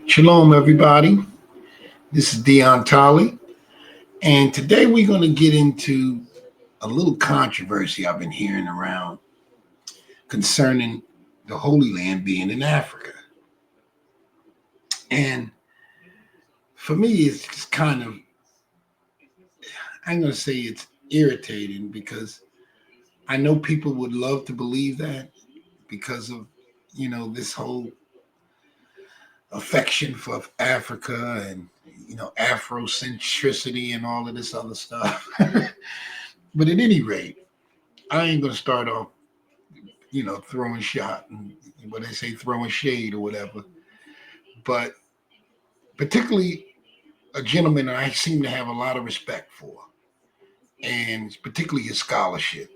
Shalom, everybody. This is Dion Tolly, and today we're going to get into a little controversy I've been hearing around concerning the Holy Land being in Africa. And for me, it's just kind of, I'm going to say it's irritating because I know people would love to believe that because of, this whole affection for Africa and, Afrocentricity and all of this other stuff. But at any rate, I ain't gonna start off, throwing shot and what they say, throwing shade or whatever. But particularly a gentleman that I seem to have a lot of respect for, and particularly his scholarship,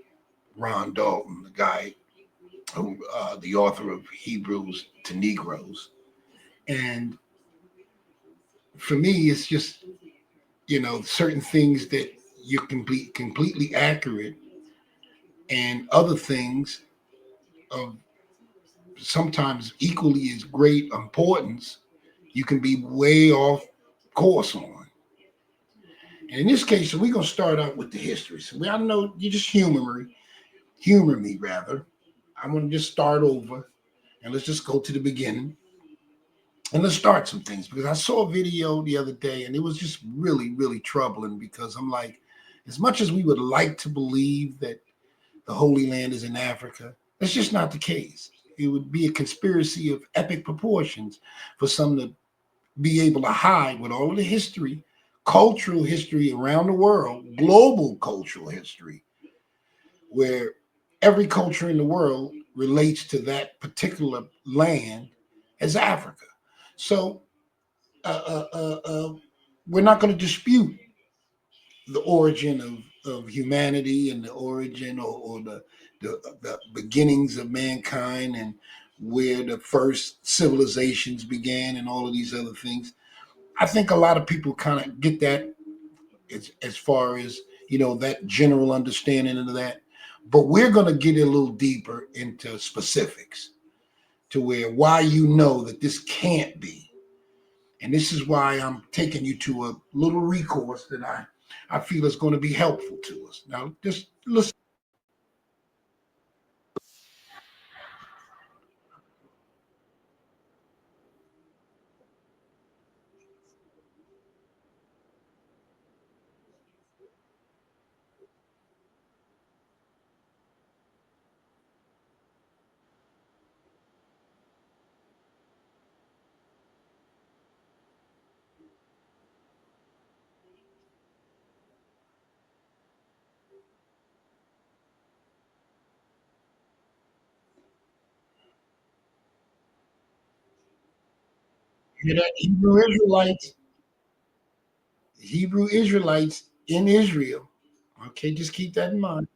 Ron Dalton, the guy who, the author of Hebrews to Negroes, and for me, it's just certain things that you're completely accurate, and other things of sometimes equally as great importance you can be way off course on. And in this case, so we're gonna start out with the history. So I know you just humor me rather. I'm gonna just start over and let's just go to the beginning and let's start some things because I saw a video the other day and it was just really, really troubling because I'm like, as much as we would like to believe that the Holy Land is in Africa, that's just not the case. It would be a conspiracy of epic proportions for some to be able to hide with all of the history, cultural history around the world, global cultural history, where every culture in the world relates to that particular land as Africa. So we're not going to dispute the origin of humanity and the origin or the beginnings of mankind and where the first civilizations began and all of these other things. I think a lot of people kind of get that as far as that general understanding of that, but we're going to get a little deeper into specifics to where why that this can't be, and this is why I'm taking you to a little recourse that I feel is going to be helpful to us. Now, just listen. Hear that? Hebrew Israelites in Israel. Okay, just keep that in mind.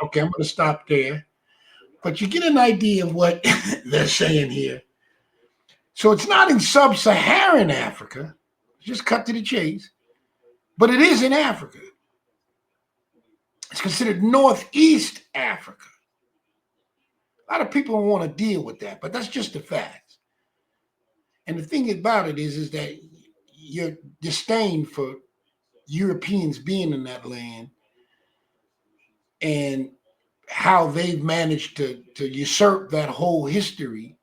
Okay, I'm going to stop there. But you get an idea of what they're saying here. So it's not in sub-Saharan Africa. Just cut to the chase. But it is in Africa. It's considered Northeast Africa. A lot of people don't want to deal with that, but that's just the facts. And the thing about it is that your disdain for Europeans being in that land and how they've managed to usurp that whole history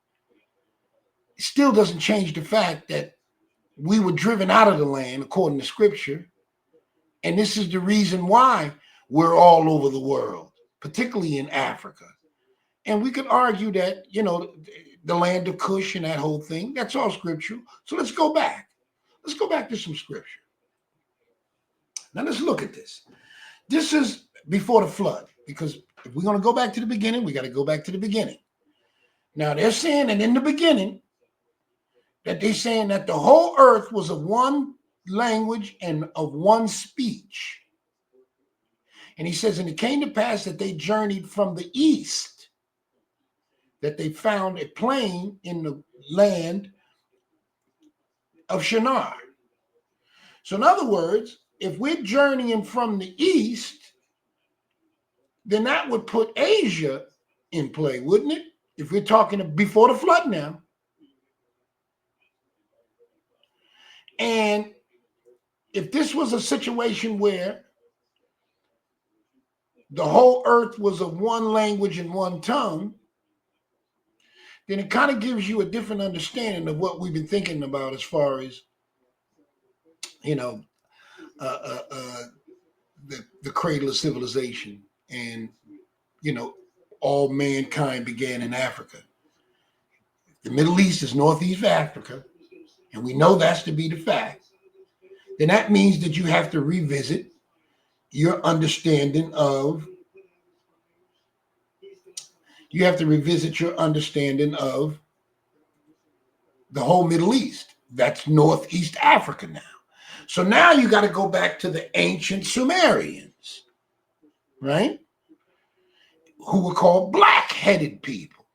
still doesn't change the fact that we were driven out of the land according to scripture. And this is the reason why we're all over the world, particularly in Africa. And we could argue that, the land of Cush and that whole thing, that's all scriptural. So let's go back. Let's go back to some scripture. Now let's look at this. This is before the flood, because if we're going to go back to the beginning, we got to go back to the beginning. Now they're saying that in the beginning, that they're saying that the whole earth was of one language and of one speech. And he says, and it came to pass that they journeyed from the east, that they found a plain in the land of Shinar. So in other words, if we're journeying from the east, then that would put Asia in play, wouldn't it? If we're talking before the flood now. And if this was a situation where the whole earth was of one language and one tongue, then it kind of gives you a different understanding of what we've been thinking about as far as, the cradle of civilization. And, all mankind began in Africa. The Middle East is Northeast Africa, and we know that's to be the fact. Then that means that you have to revisit your understanding of the whole Middle East. That's Northeast Africa now. So now you got to go back to the ancient Sumerians, right? Who were called black-headed people.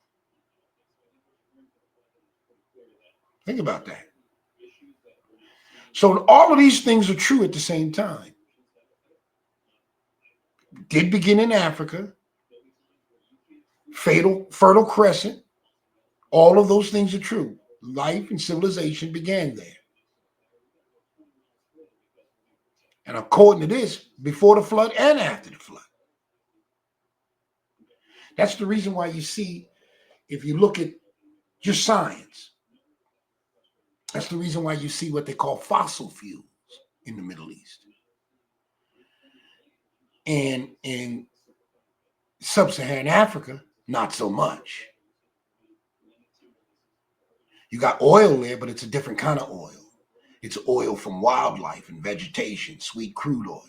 Think about that. So all of these things are true at the same time. Did begin in Africa, Fertile Crescent, all of those things are true. Life and civilization began there. And according to this, before the flood and after the flood. That's the reason why you see, if you look at just science, that's the reason why you see what they call fossil fuels in the Middle East. And in sub-Saharan Africa, not so much. You got oil there, but it's a different kind of oil. It's oil from wildlife and vegetation, sweet crude oil.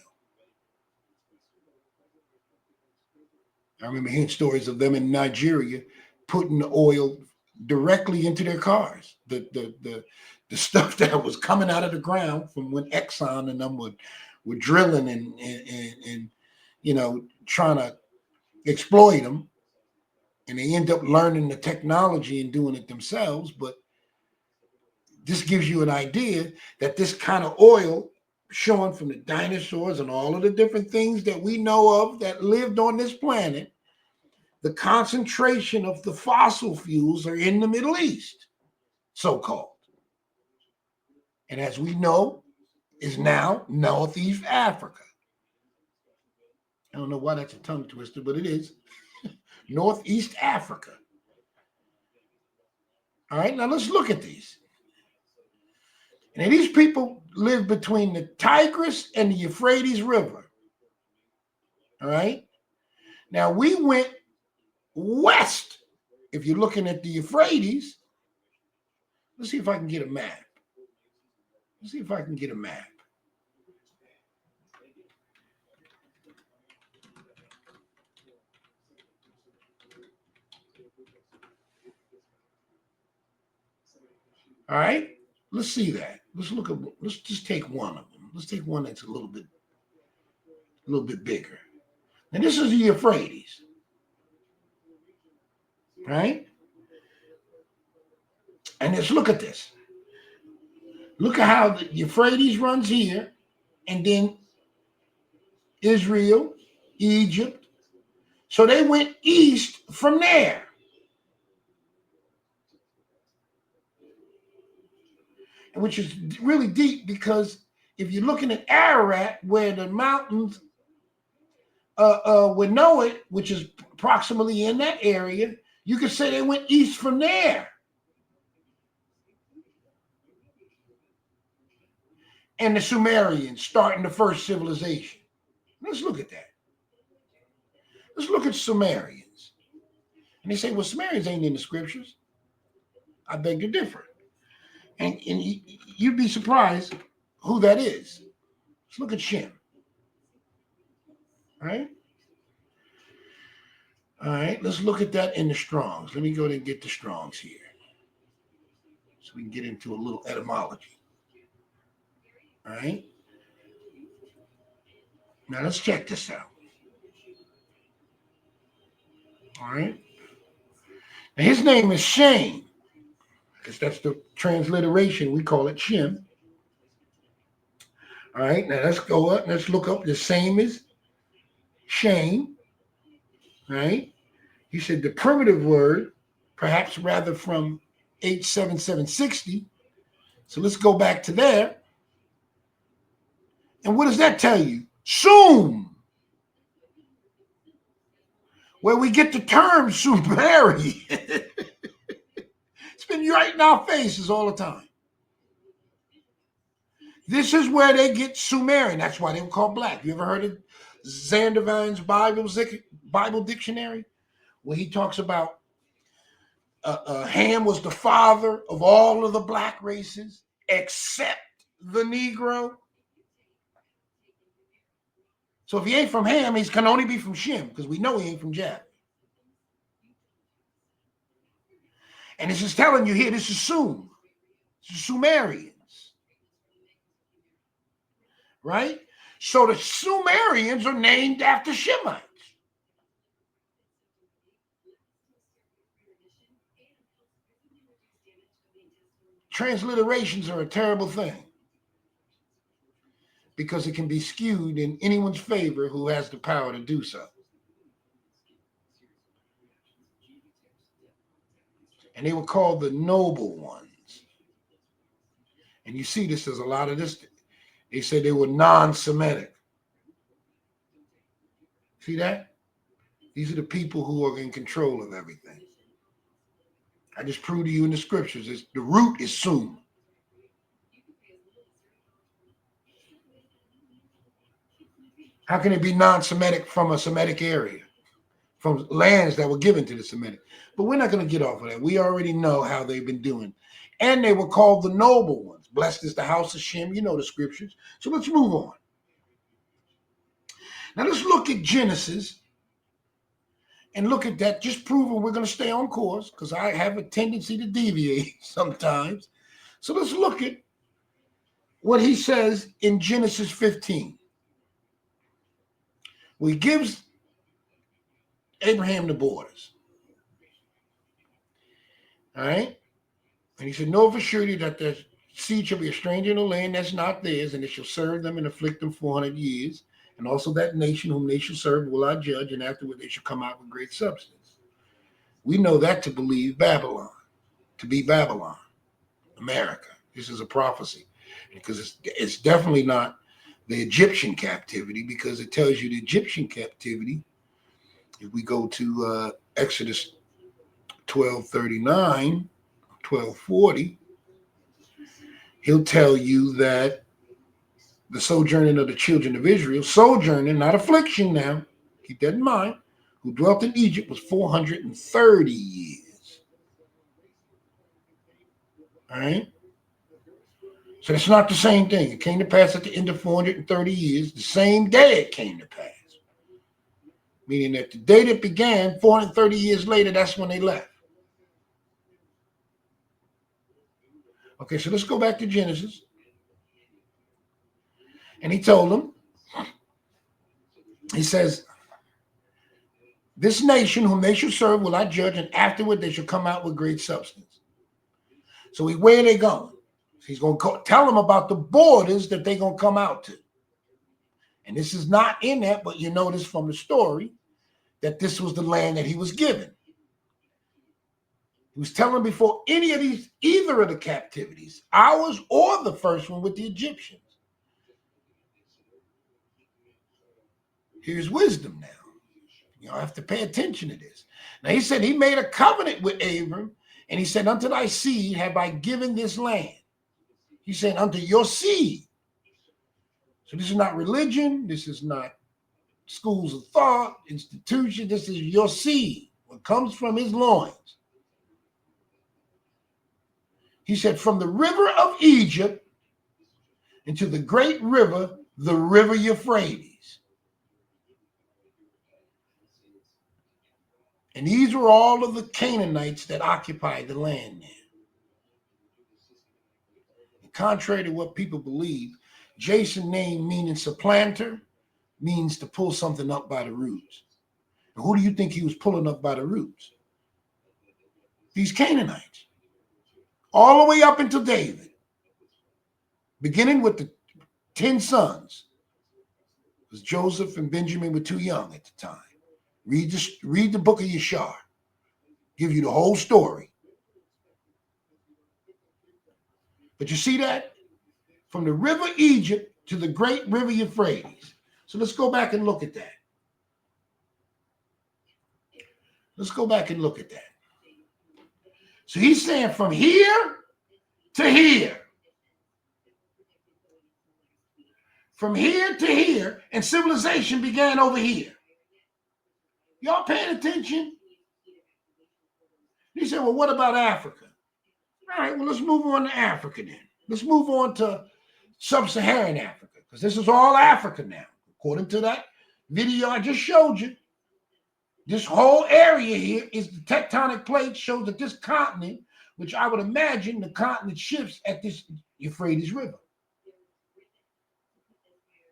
I remember hearing stories of them in Nigeria putting the oil directly into their cars. The stuff that was coming out of the ground from when Exxon and them were drilling and trying to exploit them. And they end up learning the technology and doing it themselves. But this gives you an idea that this kind of oil showing from the dinosaurs and all of the different things that we know of that lived on this planet, the concentration of the fossil fuels are in the Middle East, so-called. And as we know, is now Northeast Africa. I don't know why that's a tongue twister, but it is. Northeast Africa. All right, now let's look at these. And these people live between the Tigris and the Euphrates River. All right. Now we went west. If you're looking at the Euphrates, let's see if I can get a map. All right. Let's see that. Let's just take one of them. Let's take one that's a little bit bigger. And this is the Euphrates, right? And let's look at this. Look at how the Euphrates runs here, and then Israel, Egypt. So they went east from there. Which is really deep, because if you're looking at Ararat, where the mountains with Noah, which is approximately in that area, you could say they went east from there. And the Sumerians starting the first civilization. Let's look at that. Let's look at Sumerians. And they say, well, Sumerians ain't in the scriptures. I beg to differ. And you'd be surprised who that is. Let's look at Shem. All right? All right, let's look at that in the Strongs. Let me go ahead and get the Strongs here, so we can get into a little etymology. All right? Now let's check this out. All right? Now his name is Shem, because that's the transliteration. We call it Shem. All right, now let's go up. Let's look up the same as Shem. All right? He said the primitive word, perhaps rather from H7760. So let's go back to there. And what does that tell you? Sum. Where we get the term Sumeri. It's been right in our faces all the time. This is where they get Sumerian. That's why they were called black. You ever heard of Zandervan's Bible dictionary? Where he talks about Ham was the father of all of the black races except the Negro. So if he ain't from Ham, he can only be from Shem, because we know he ain't from Japheth. And this is telling you here, this is Sum. This is Sumerians. Right? So the Sumerians are named after Shemites. Transliterations are a terrible thing, because it can be skewed in anyone's favor who has the power to do so. And they were called the noble ones. And you see this, there's a lot of this. They said they were non-Semitic. See that? These are the people who are in control of everything. I just proved to you in the scriptures, the root is Sum. How can it be non-Semitic from a Semitic area, from lands that were given to the Semitic? But we're not going to get off of that. We already know how they've been doing. And they were called the noble ones. Blessed is the house of Shem. You know the scriptures. So let's move on. Now let's look at Genesis and look at that, just proving we're going to stay on course, because I have a tendency to deviate sometimes. So let's look at what he says in Genesis 15. Where he gives Abraham the borders. All right? And he said, know for surety that their seed shall be a stranger in a land that's not theirs, and it shall serve them and afflict them 400 years. And also that nation whom they shall serve will I judge, and afterward they shall come out with great substance. We know that to believe Babylon, to be Babylon, America. This is a prophecy, because it's definitely not the Egyptian captivity, because it tells you the Egyptian captivity. If we go to Exodus 12:39, 12:40, he'll tell you that the sojourning of the children of Israel, sojourning, not affliction now, keep that in mind, who dwelt in Egypt was 430 years. All right? So it's not the same thing. It came to pass at the end of 430 years, the same day it came to pass. Meaning that the day that began, 430 years later, that's when they left. Okay, so let's go back to Genesis. And he told them, he says, This nation whom they shall serve will I judge, and afterward they shall come out with great substance. So where are they going? He's going to tell them about the borders that they're going to come out to. And this is not in that, but you notice from the story that this was the land that he was given. He was telling before any of these, either of the captivities, ours or the first one with the Egyptians. Here's wisdom now. You have to pay attention to this. Now he said he made a covenant with Abram, and he said, unto thy seed have I given this land. He said, unto your seed. So this is not religion. This is not schools of thought, institution. This is your seed. What comes from his loins. He said, from the river of Egypt into the great river, the river Euphrates. And these were all of the Canaanites that occupied the land there. And contrary to what people believe, Jason's name, meaning supplanter, means to pull something up by the roots. And who do you think he was pulling up by the roots? These Canaanites. All the way up until David. Beginning with the 10 sons. Because Joseph and Benjamin were too young at the time. Read the book of Yashar. Give you the whole story. But you see that? From the river Egypt to the great river Euphrates. So let's go back and look at that. Let's go back and look at that. So he's saying from here to here. From here to here, and civilization began over here. Y'all paying attention? He said, well, what about Africa? All right, well, let's move on to Africa then. Let's move on to sub-Saharan Africa, because this is all Africa now. According to that video I just showed you, this whole area here is the tectonic plate, shows that this continent, which I would imagine the continent shifts at this Euphrates River.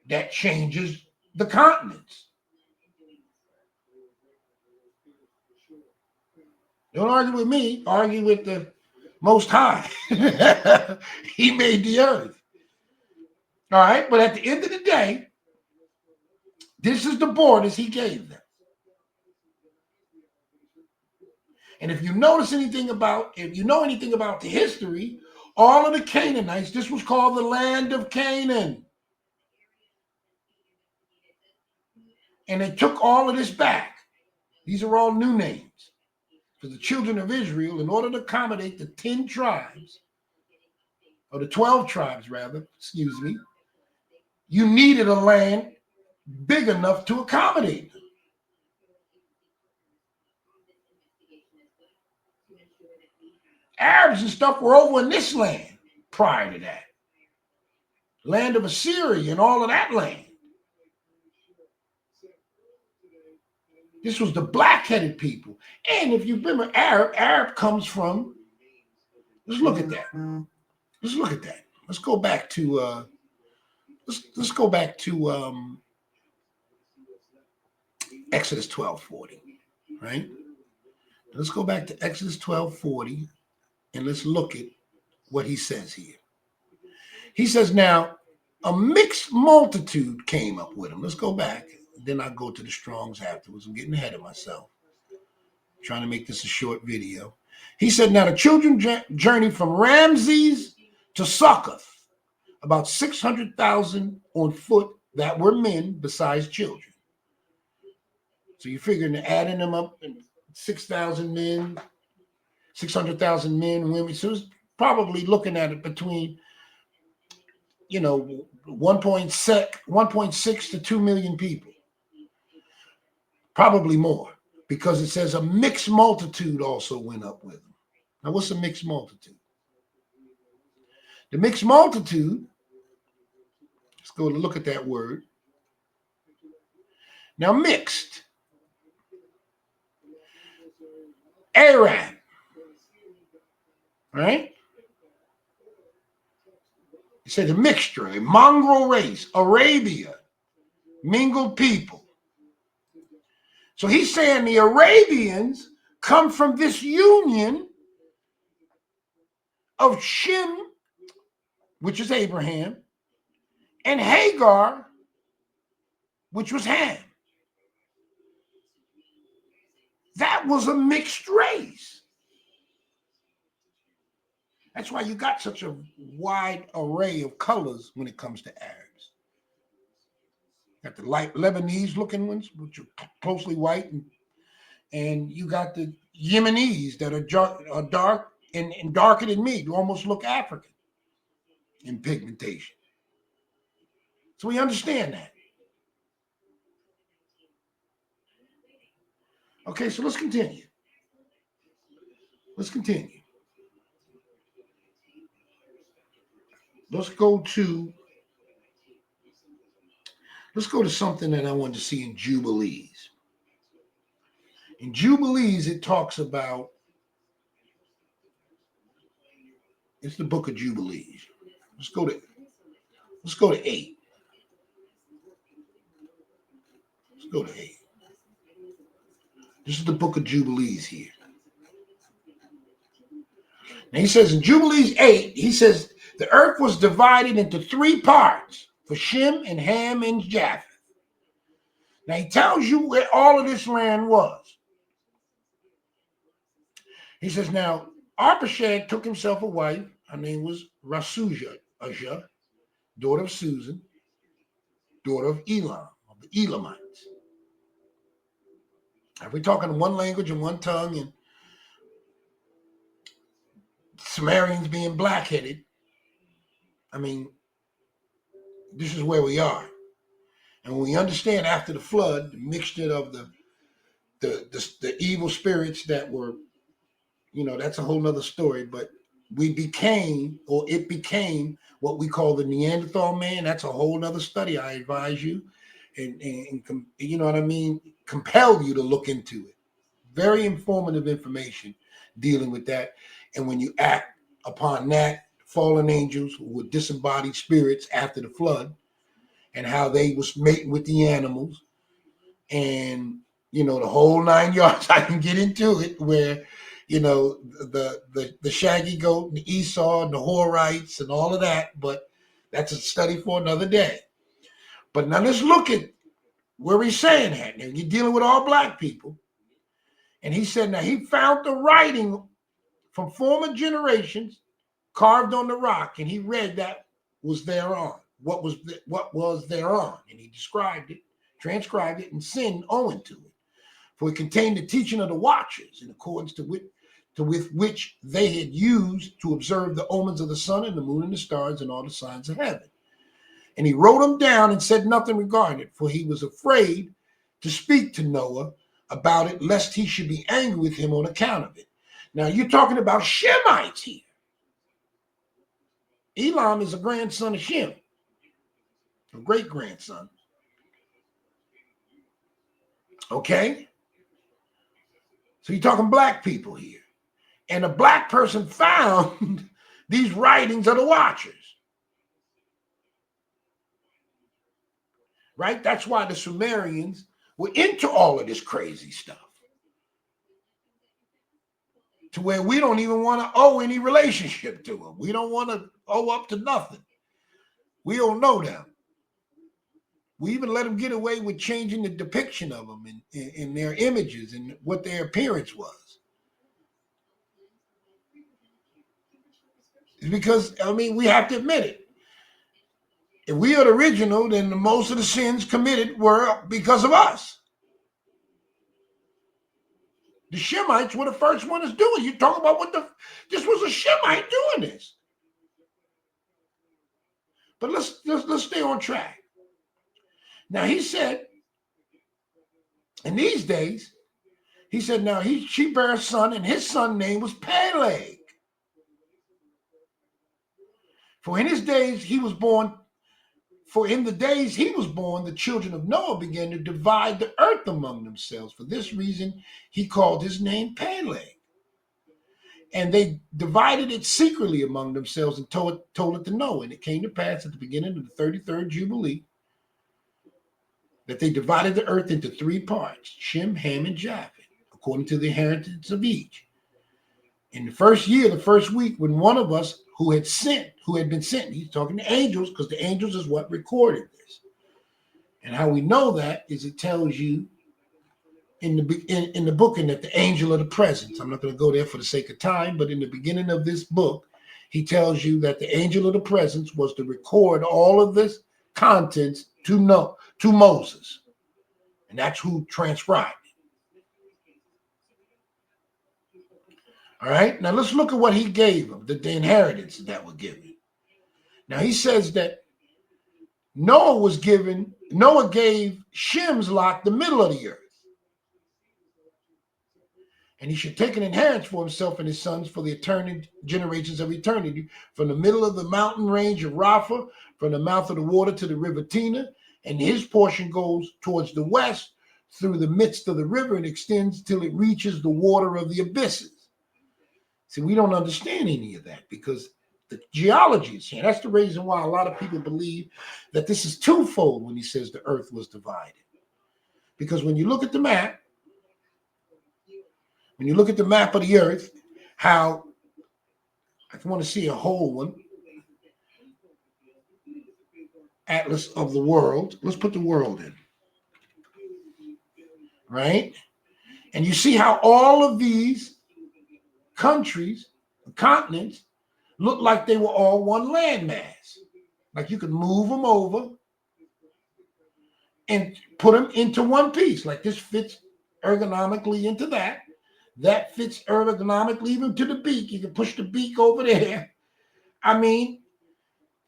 That changes the continents. Don't argue with me, argue with the Most High. He made the earth. All right, but at the end of the day, this is the borders he gave them. And if you notice anything about, if you know anything about the history, all of the Canaanites, this was called the land of Canaan. And they took all of this back. These are all new names. For the children of Israel, in order to accommodate the 10 tribes, or the 12 tribes rather, excuse me, you needed a land big enough to accommodate them. Arabs and stuff were over in this land prior to that. Land of Assyria and all of that land. This was the black-headed people. And if you remember Arab comes from, let's look at that. Let's look at that. Let's go back to let's go back to Exodus 12:40, right? Let's go back to Exodus 12:40 and let's look at what he says here. He says, now a mixed multitude came up with him. Let's go back. Then I'll go to the Strongs afterwards. I'm getting ahead of myself. I'm trying to make this a short video. He said, now the children journeyed from Ramses to Succoth, about 600,000 on foot that were men besides children. So you're figuring adding them up, 6,000 men, 600,000 men, women. So it's probably looking at it between, 1.6 to 2 million people. Probably more, because it says a mixed multitude also went up with them. Now, what's a mixed multitude? The mixed multitude, let's go to look at that word. Now, mixed. Arab. Right? It says a mixture, a mongrel race, Arabia, mingled people. So he's saying the Arabians come from this union of Shem, which is Abraham, and Hagar, which was Ham. That was a mixed race. That's why you got such a wide array of colors when it comes to Arabs. Got the light Lebanese looking ones, which are closely white, and you got the Yemenis that are dark and darker than me. You almost look African in pigmentation. So we understand that. Okay, so let's continue. Let's go to something that I want to see in Jubilees. In Jubilees, it talks about, it's the book of Jubilees. Let's go to 8. Let's go to 8. This is the book of Jubilees here. Now he says in Jubilees 8, he says the earth was divided into 3 parts for Shem and Ham and Japheth. Now he tells you where all of this land was. He says, now Arpachshad took himself a wife. Her name was Rasuja, daughter of Susan, daughter of Elam, of the Elamites. If we're talking one language and one tongue, and Sumerians being black-headed, I mean, this is where we are. And when we understand after the flood, the mixture of the evil spirits that were, that's a whole nother story, but it became what we call the Neanderthal man. That's a whole nother study. I advise you and you know what I mean, compel you to look into it. Very informative information dealing with that. And when you act upon that, fallen angels who were disembodied spirits after the flood, and how they was mating with the animals, and the whole 9 yards. I can get into it, where the shaggy goat and the Esau and the Horites and all of that, but that's a study for another day. But now let's look at where he's saying that. Now you're dealing with all black people, and he said now he found the writing from former generations carved on the rock, and he read that was thereon. What was thereon, and he described it, transcribed it, and sinned owing to it. For it contained the teaching of the watchers in accordance with which they had used to observe the omens of the sun and the moon and the stars and all the signs of heaven. And he wrote them down and said nothing regarding it, for he was afraid to speak to Noah about it, lest he should be angry with him on account of it. Now you're talking about Shemites here. Elam is a grandson of Shem, a great-grandson. Okay? So you're talking black people here. And a black person found these writings of the watchers. Right? That's why the Sumerians were into all of this crazy stuff. To where we don't even want to owe any relationship to them. We don't want to owe up to nothing. We don't know them. We even let them get away with changing the depiction of them in their images and what their appearance was. It's because, we have to admit it. If we are the original, then most of the sins committed were because of us. The Shemites were the first ones doing. You talk about this was a Shemite doing this. But let's stay on track. Now he said, in these days, he said, now she bare a son, and his son's name was Peleg. For in the days he was born, the children of Noah began to divide the earth among themselves. For this reason, he called his name Peleg. And they divided it secretly among themselves and told it to Noah. And it came to pass at the beginning of the 33rd Jubilee that they divided the earth into three parts, Shem, Ham, and Japheth, according to the inheritance of each. In the first year, the first week, when one of us who had been sent, he's talking to angels, because the angels is what recorded this. And how we know that is it tells you in the book, and that the angel of the presence, I'm not going to go there for the sake of time, but in the beginning of this book, he tells you that the angel of the presence was to record all of this contents to Moses. And that's who transcribed it. All right, now let's look at what he gave them, the inheritance that were given. Now he says that Noah gave Shem's lot the middle of the earth. And he should take an inheritance for himself and his sons for the generations of eternity, from the middle of the mountain range of Rapha, from the mouth of the water to the river Tina, and his portion goes towards the west through the midst of the river and extends till it reaches the water of the abysses. See, we don't understand any of that because the geology is here. That's the reason why a lot of people believe that this is twofold when he says the earth was divided. Because when you look at the map, of the earth, how, if you want to see a whole one, atlas of the world, let's put the world in, right? And you see how all of these countries, continents, look like they were all one landmass. Like you could move them over and put them into one piece. Like this fits ergonomically into that. That fits ergonomically even to the beak. You can push the beak over there. I mean,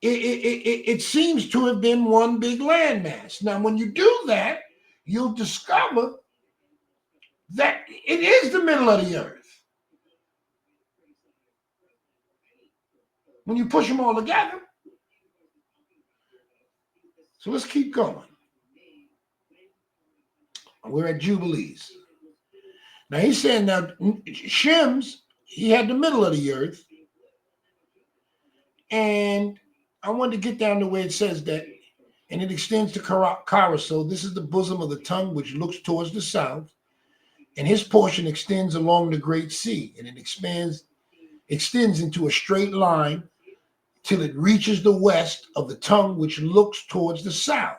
it seems to have been one big landmass. Now, when you do that, you'll discover that it is the middle of the earth. When you push them all together. So let's keep going. We're at Jubilees. Now he's saying now Shem's, he had the middle of the earth. And I wanted to get down to where it says that, and it extends to Carousel. This is the bosom of the tongue which looks towards the south. And his portion extends along the great sea. And it extends into a straight line till it reaches the west of the tongue which looks towards the south.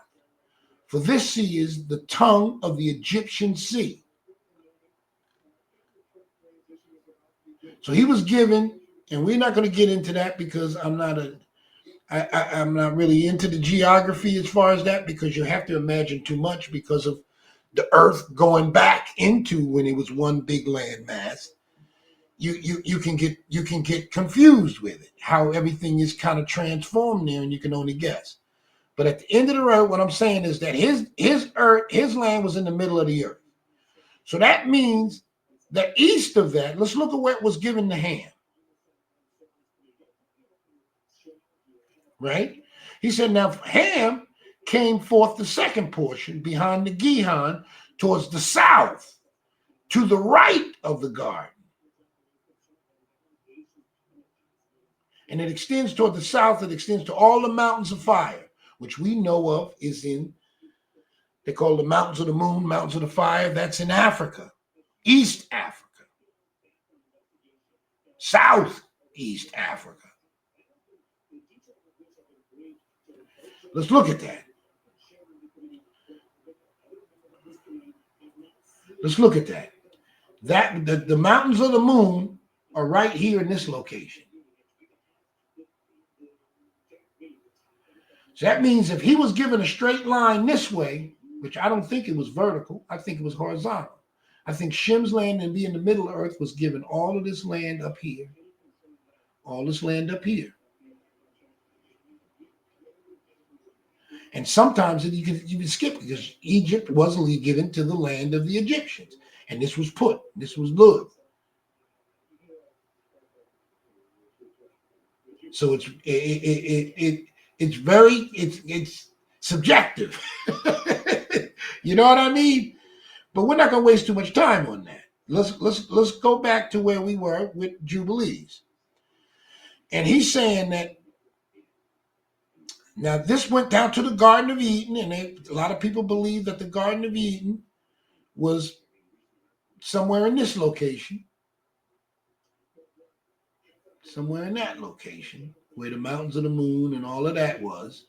For this sea is the tongue of the Egyptian sea. So he was given, and we're not going to get into that because I'm not really into the geography as far as that, because you have to imagine too much because of the earth going back into when it was one big landmass. You can get confused with it, how everything is kind of transformed there, and you can only guess. But at the end of the road, what I'm saying is that his land was in the middle of the earth. So that means that east of that, let's look at what was given to Ham. Right? He said, now Ham came forth the second portion behind the Gihon towards the south, to the right of the garden. And it extends toward the south, it extends to all the mountains of fire, which we know of is they call the mountains of the moon, mountains of the fire. That's in Africa, East Africa, Southeast Africa. Let's look at that. Let's look at that. The mountains of the moon are right here in this location. So that means if he was given a straight line this way, which I don't think it was vertical, I think it was horizontal. I think Shem's land and being in the middle of earth was given all of this land up here. All this land up here. And sometimes you can skip because Egypt wasn't given to the land of the Egyptians. And this was good. So it's subjective. You know what I mean? But we're not going to waste too much time on that. Let's go back to where we were with Jubilees. And he's saying that Now, this went down to the Garden of Eden, and a lot of people believe that the Garden of Eden was somewhere in this location, somewhere in that location, where the mountains of the moon and all of that was.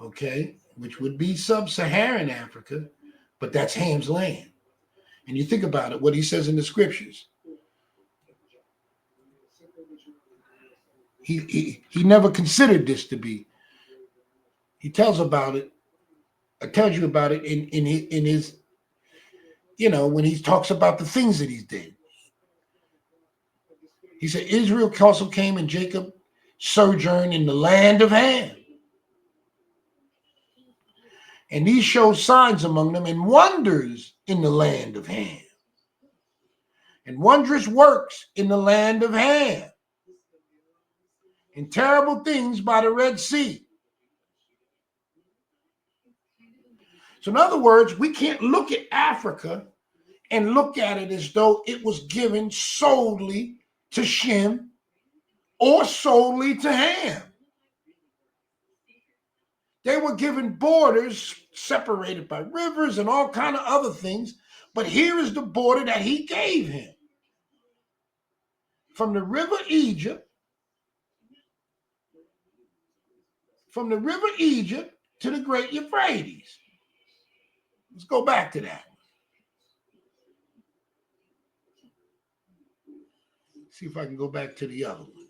Okay, which would be sub-Saharan Africa, but that's Ham's land. And you think about it, what he says in the scriptures. He never considered this to be. He tells about it. Tells you about it in his, when he talks about the things that he did. He said Israel also came and Jacob sojourned in the land of Ham. And these showed signs among them and wonders in the land of Ham. And wondrous works in the land of Ham. And terrible things by the Red Sea. So in other words, we can't look at Africa and look at it as though it was given solely to Shem or solely to Ham. They were given borders separated by rivers and all kind of other things. But here is the border that he gave him. From the river Egypt, to the great Euphrates. Let's go back to that. See if I can go back to the other one.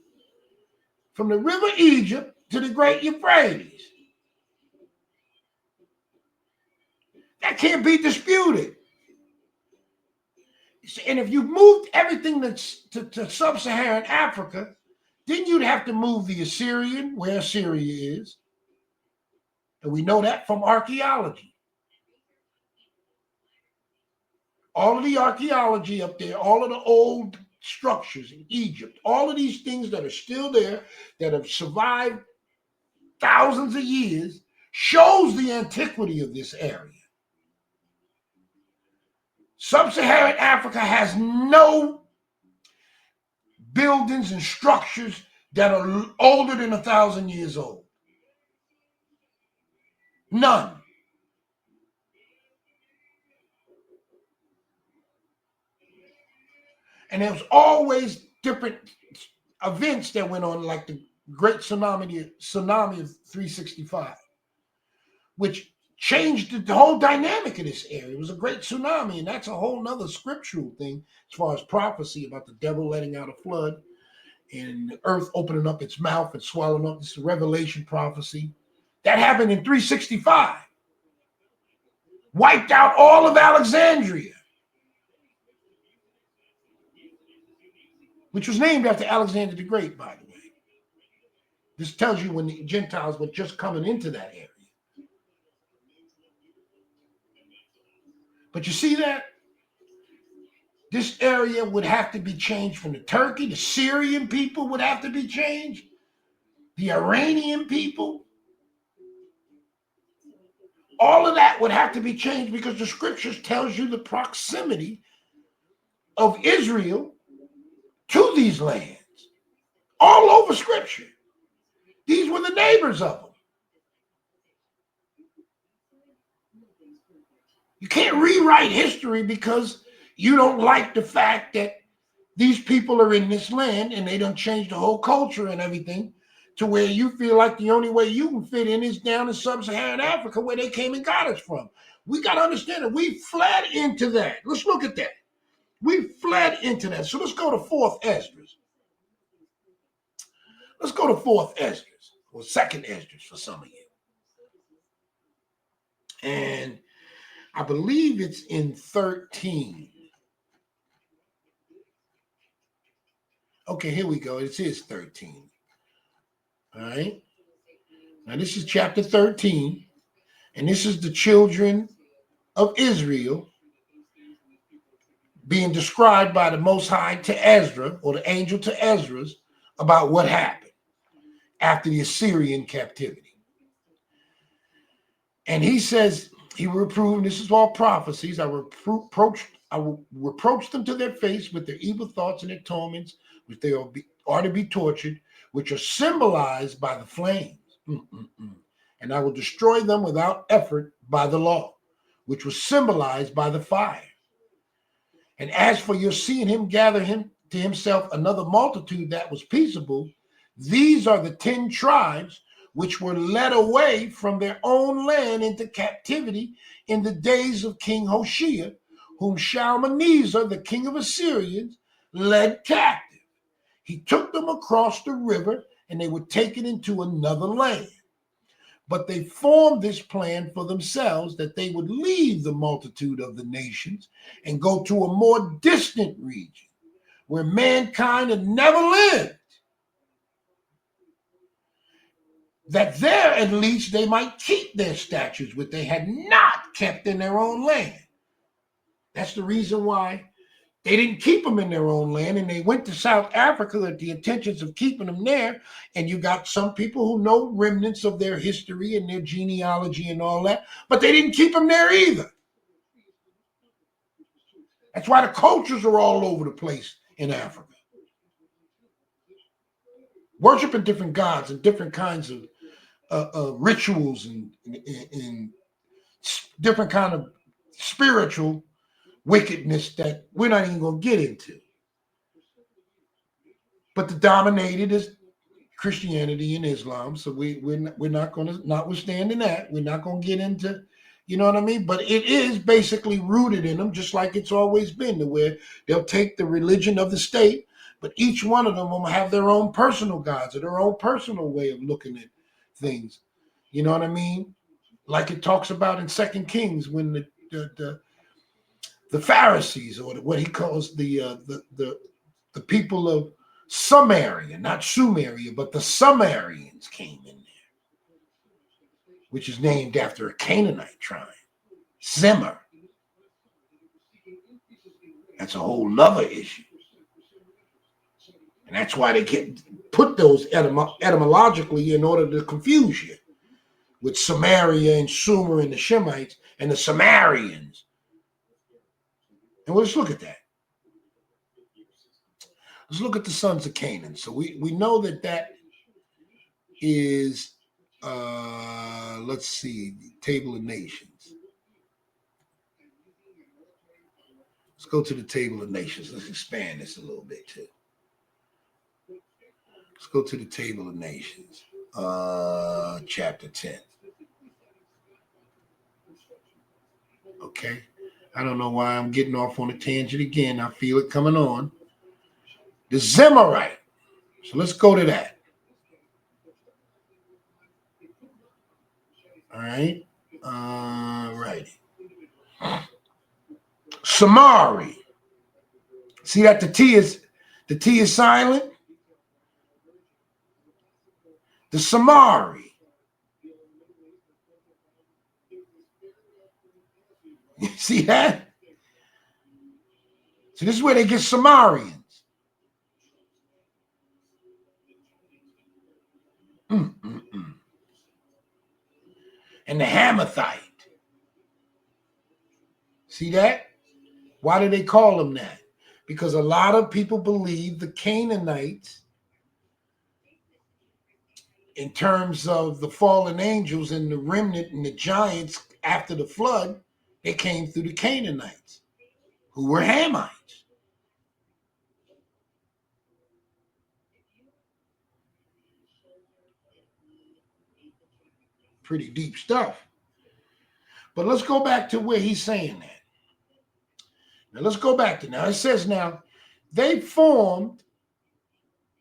From the river Egypt to the great Euphrates. That can't be disputed. And if you moved everything that's to sub-Saharan Africa, then you'd have to move the Assyrian, where Assyria is. And we know that from archaeology. All of the archaeology up there, all of the old structures in Egypt, all of these things that are still there, that have survived thousands of years, shows the antiquity of this area. Sub-Saharan Africa has no buildings and structures that are older than 1,000 years old. None. And there was always different events that went on, like the Great Tsunami of 365, which changed the whole dynamic of this area. It was a great tsunami, and that's a whole nother scriptural thing as far as prophecy about the devil letting out a flood and the earth opening up its mouth and swallowing up. This is a Revelation prophecy. That happened in 365. Wiped out all of Alexandria, which was named after Alexander the Great, by the way. This tells you when the Gentiles were just coming into that area. But you see that? This area would have to be changed from the Turkey. The Syrian people would have to be changed. The Iranian people. All of that would have to be changed because the scriptures tells you the proximity of Israel to these lands. All over scripture. These were the neighbors of them. You can't rewrite history because you don't like the fact that these people are in this land and they done changed the whole culture and everything to where you feel like the only way you can fit in is down in sub-Saharan Africa where they came and got us from. We got to understand that we fled into that. Let's look at that. We fled into that. So let's go to 4th Esdras. Let's go to 4th Esdras or 2nd Esdras for some of you. And I believe it's in 13. Okay, here we go. It is 13. All right. Now this is chapter 13. And this is the children of Israel being described by the Most High to Ezra, or the angel to Ezra, about what happened after the Assyrian captivity. And he says, he will reprove, and this is all prophecies, I will reproach them to their face with their evil thoughts and their torments, which they are to be tortured, which are symbolized by the flames. And I will destroy them without effort by the law, which was symbolized by the fire. And as for your seeing him gather him to himself another multitude that was peaceable, these are the 10 tribes which were led away from their own land into captivity in the days of King Hoshea, whom Shalmaneser, the king of Assyrians, led captive. He took them across the river, and they were taken into another land. But they formed this plan for themselves that they would leave the multitude of the nations and go to a more distant region where mankind had never lived, that there at least they might keep their statutes, which they had not kept in their own land. That's the reason why they didn't keep them in their own land, and they went to South Africa with the intentions of keeping them there. And you got some people who know remnants of their history and their genealogy and all that, but they didn't keep them there either. That's why the cultures are all over the place in Africa, worshiping different gods and different kinds of rituals and different kind of spiritual wickedness that we're not even going to get into. But the dominated is Christianity and Islam, so we're not going to, notwithstanding that, we're not going to get into, you know what I mean? But it is basically rooted in them, just like it's always been, to where they'll take the religion of the state, but each one of them will have their own personal gods or their own personal way of looking at things. You know what I mean? Like it talks about in 2 Kings when the Pharisees, or what he calls the people of Samaria, not Sumeria, but the Sumerians came in there, which is named after a Canaanite tribe, Zimmer. That's a whole nother issue. And that's why they put those etymologically in order to confuse you with Samaria and Sumer and the Shemites and the Sumerians. And let's look at that. Let's look at the sons of Canaan. So we know that is, let's see, the Table of Nations. Let's go to the Table of Nations. Let's expand this a little bit too. Let's go to the Table of Nations, chapter 10. Okay. I don't know why I'm getting off on a tangent again. I feel it coming on. The Zemarite. So let's go to that. All right. Right. Samari. See that the T is silent? The Samari. You see that? So this is where they get Samarians. And the Hamathite. See that? Why do they call them that? Because a lot of people believe the Canaanites, in terms of the fallen angels and the remnant and the giants after the flood, they came through the Canaanites, who were Hamites. Pretty deep stuff. But let's go back to where he's saying that. Now let's go back to now. It says now, they formed,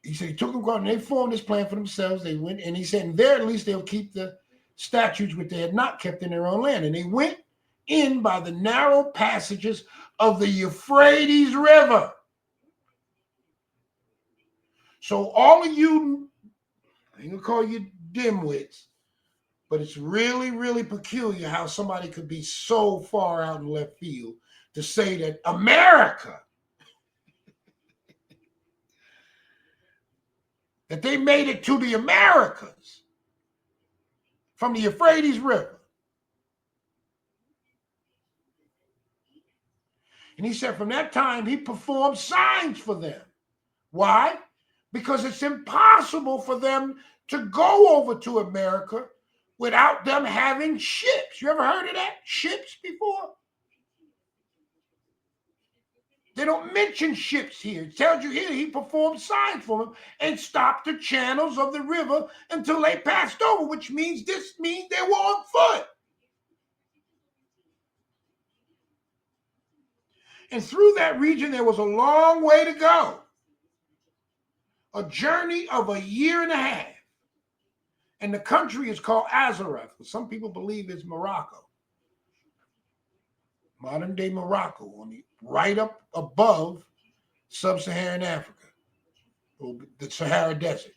he said he took them and they formed this plan for themselves. They went, and he said, and there at least they'll keep the statutes which they had not kept in their own land. And they went in by the narrow passages of the Euphrates River. So all of you, I ain't gonna call you dimwits, but it's really, really peculiar how somebody could be so far out in left field to say that America, that they made it to the Americas from the Euphrates River. And he said from that time, he performed signs for them. Why? because it's impossible for them to go over to America without them having ships. You ever heard of that? Ships before? They don't mention ships here. It tells you here he performed signs for them and stopped the channels of the river until they passed over, which means they were on foot. And through that region, there was a long way to go. A journey of a year and a half. And the country is called Azareth. Some people believe it's Morocco. Modern day Morocco, right up above sub-Saharan Africa, or the Sahara Desert.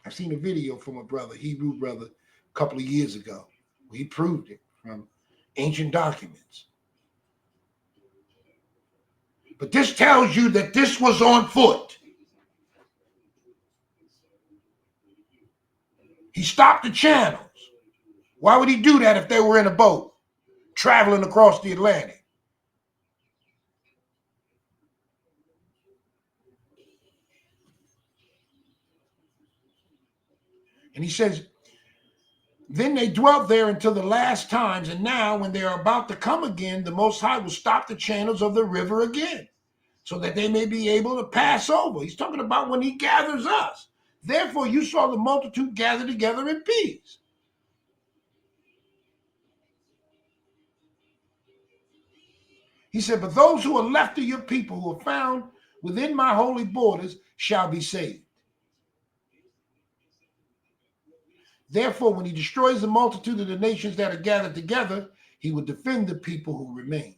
I've seen a video from a brother, Hebrew brother, a couple of years ago. He proved it from ancient documents. But this tells you that this was on foot. He stopped the channels. Why would he do that if they were in a boat traveling across the Atlantic? And he says, then they dwelt there until the last times, and now when they are about to come again, the Most High will stop the channels of the river again, so that they may be able to pass over. He's talking about when he gathers us. Therefore, you saw the multitude gather together in peace. He said, but those who are left of your people, who are found within my holy borders, shall be saved. Therefore, when he destroys the multitude of the nations that are gathered together, he will defend the people who remain.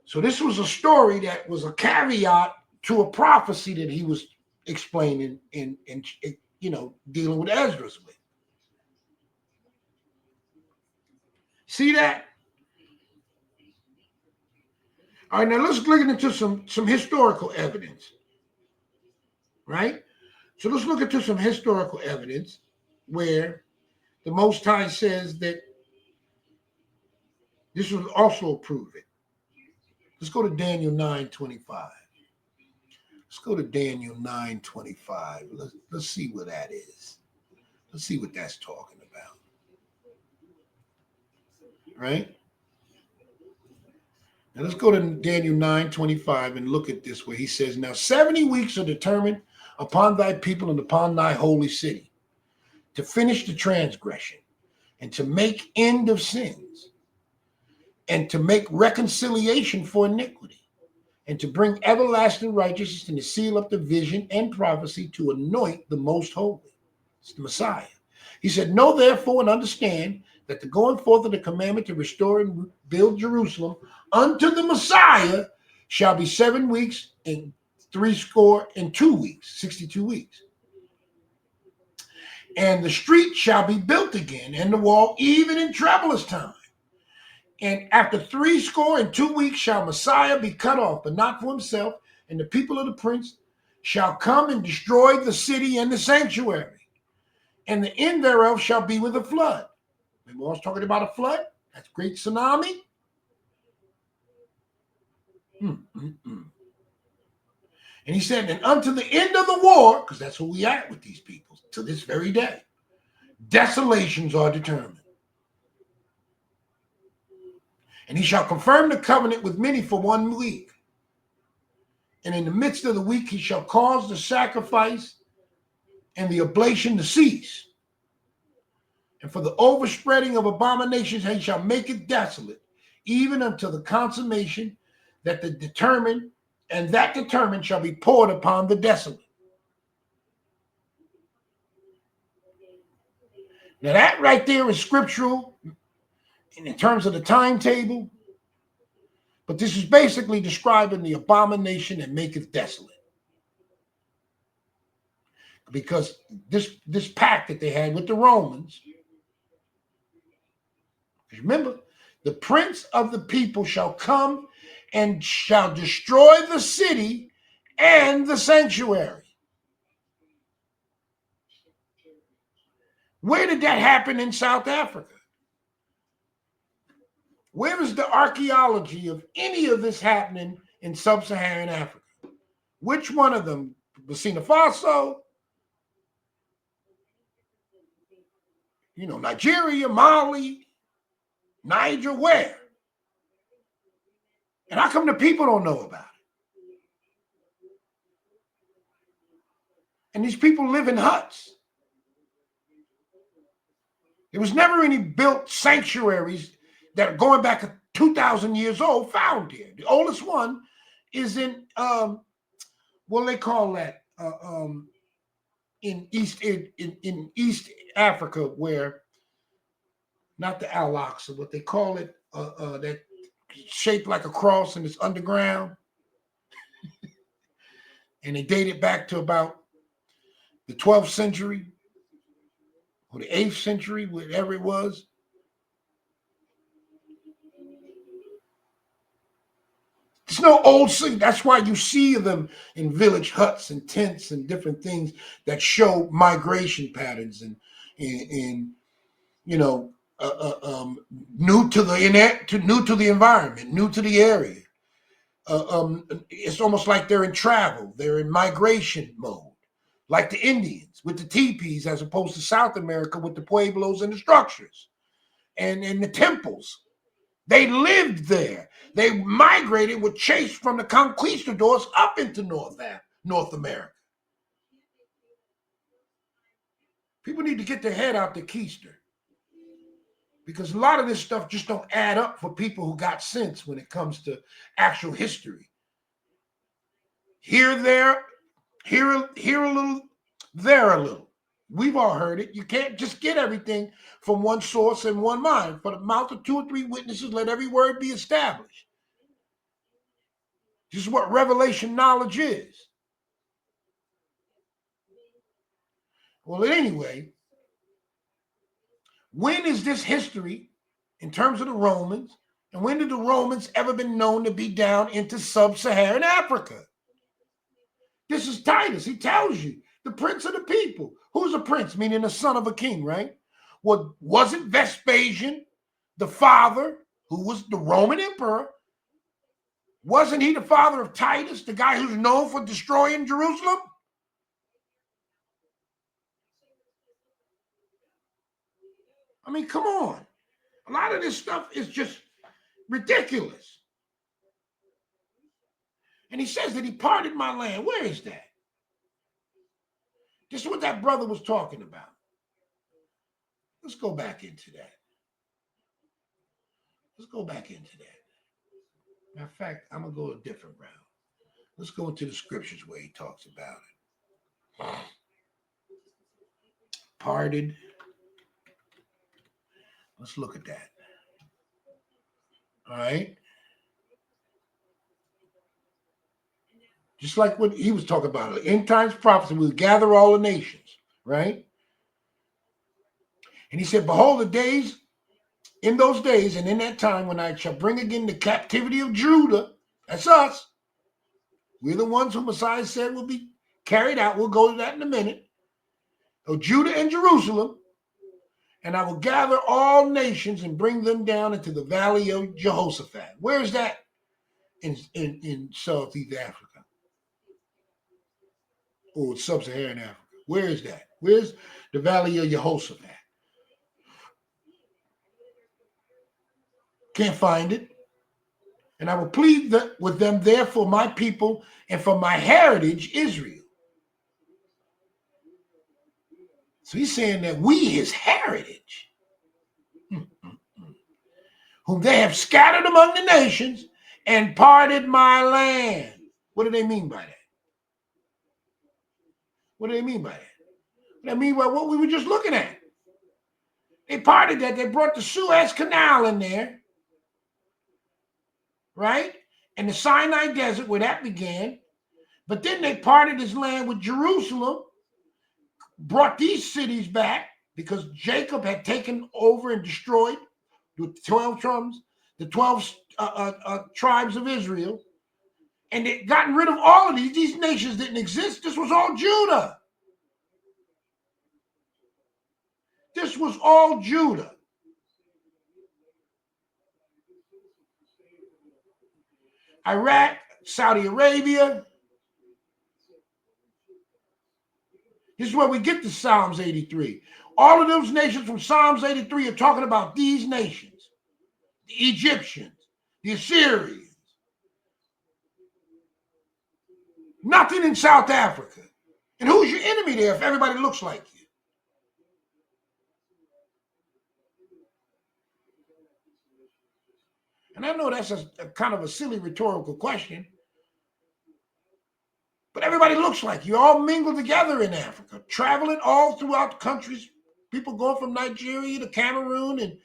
So this was a story that was a caveat to a prophecy that he was explaining and dealing with Esdras with. See that? All right, now let's look into some historical evidence, right? So let's look into some historical evidence where the Most High says that this will also prove it. Let's go to Daniel 9:25. Let's go to Daniel 9:25. Let's see what that is. Let's see what that's talking about. Right? Now let's go to Daniel 9:25 and look at this where he says, now 70 weeks are determined upon thy people and upon thy holy city to finish the transgression and to make end of sins and to make reconciliation for iniquity and to bring everlasting righteousness and to seal up the vision and prophecy to anoint the most holy. It's the Messiah. He said, know therefore and understand that the going forth of the commandment to restore and build Jerusalem unto the Messiah shall be 7 weeks and 62 weeks, 62 weeks. And the street shall be built again, and the wall even in troublous time. And after 62 weeks shall Messiah be cut off, but not for himself, and the people of the prince shall come and destroy the city and the sanctuary. And the end thereof shall be with a flood. Remember I was talking about a flood? That's great tsunami. And he said, and unto the end of the war, because that's where we at with these people, to this very day, desolations are determined. And he shall confirm the covenant with many for 1 week. And in the midst of the week, he shall cause the sacrifice and the oblation to cease. And for the overspreading of abominations, he shall make it desolate, even until the consummation that determined shall be poured upon the desolate. Now that right there is scriptural in terms of the timetable, but this is basically describing the abomination that maketh desolate. Because this pact that they had with the Romans, remember, the prince of the people shall come and shall destroy the city and the sanctuary. Where did that happen in South Africa? Where is the archaeology of any of this happening in sub-Saharan Africa? Which one of them? Burkina Faso, Nigeria, Mali, Niger, where? And how come the people don't know about it? And these people live in huts. There was never any built sanctuaries that are going back 2,000 years old found here. The oldest one is in what do they call that? In East Africa, where not the Al Aqsa, what they call it, that shaped like a cross and it's underground, and they date it back to about the 12th century or the 8th century, whatever it was. It's no old city. That's why you see them in village huts and tents and different things that show migration patterns and you know new to the environment, new to the area. It's almost like they're in travel. They're in migration mode, like the Indians with the teepees, as opposed to South America with the pueblos and the structures and the temples. They lived there. They migrated, were chased from the conquistadors up into North America. People need to get their head out the keister, because a lot of this stuff just don't add up for people who got sense when it comes to actual history. Here, there, here a little, there a little. We've all heard it. You can't just get everything from one source and one mind. For the mouth of 2 or 3 witnesses, let every word be established. This is what revelation knowledge is. Well, anyway, when is this history in terms of the Romans, and when did the Romans ever been known to be down into sub-Saharan Africa? This is Titus. He tells you, the prince of the people. Who's a prince? Meaning the son of a king, right? Well, wasn't Vespasian the father, who was the Roman emperor? Wasn't he the father of Titus, the guy who's known for destroying Jerusalem? I mean, come on. A lot of this stuff is just ridiculous. And he says that he parted my land. Where is that? This is what that brother was talking about. Let's go back into that. Let's go back into that. Matter of fact, I'm going to go a different route. Let's go into the scriptures where he talks about it. Parted. Let's look at that. All right. Just like what he was talking about, end times prophecy, we'll gather all the nations, right? And he said, behold, the days, in those days and in that time, when I shall bring again the captivity of Judah, that's us. We're the ones who Messiah said will be carried out. We'll go to that in a minute. Of Judah and Jerusalem, and I will gather all nations and bring them down into the valley of Jehoshaphat. Where is that? In Southeast Africa. Or sub-Saharan Africa. Where is that? Where's the valley of Jehoshaphat? Can't find it. And I will plead with them there for my people and for my heritage, Israel. So he's saying that we, his heritage, whom they have scattered among the nations and parted my land. What do they mean by that? What do they mean by that? What do they mean by what we were just looking at? They parted that. They brought the Suez Canal in there, right? And the Sinai Desert, where that began. But then they parted his land with Jerusalem, brought these cities back because Jacob had taken over and destroyed the 12 tribes of Israel. And they gotten rid of all of these. These nations didn't exist. This was all Judah. This was all Judah. Iraq, Saudi Arabia. This is where we get to Psalms 83. All of those nations from Psalms 83 are talking about these nations. The Egyptians, the Assyrians. Nothing in South Africa. And who's your enemy there if everybody looks like you? And I know that's a kind of a silly rhetorical question, but everybody looks like you. All mingled together in Africa, traveling all throughout the countries. People going from Nigeria to Cameroon and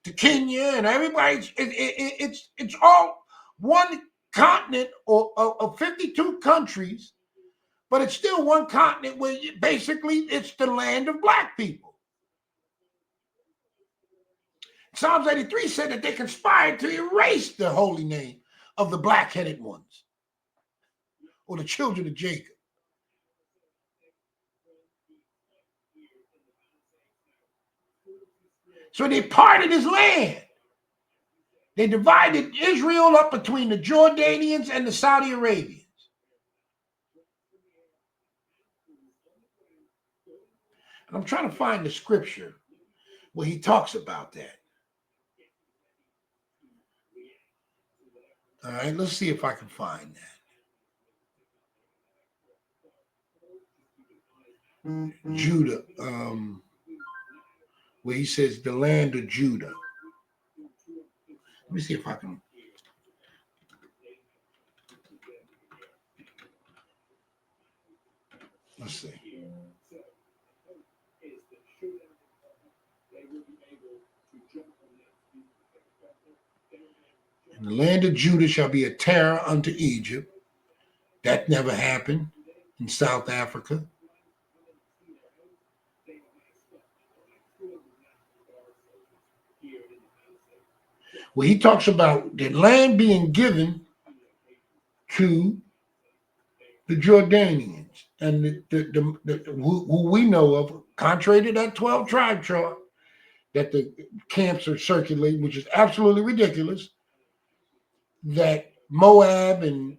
to Kenya, and everybody's it's all one continent or 52 countries, but it's still one continent where basically it's the land of black people. Psalms 83 said that they conspired to erase the holy name of the black-headed ones, or the children of Jacob. So they parted his land. They divided Israel up between the Jordanians and the Saudi Arabians. And I'm trying to find the scripture where he talks about that. All right, let's see if I can find that. Judah, where he says the land of Judah. Let me see if I can. Let's see. And the land of Judah shall be a terror unto Egypt. That never happened in South Africa. Well, he talks about the land being given to the Jordanians and who we know of, contrary to that 12 tribe chart that the camps are circulating, which is absolutely ridiculous, that Moab and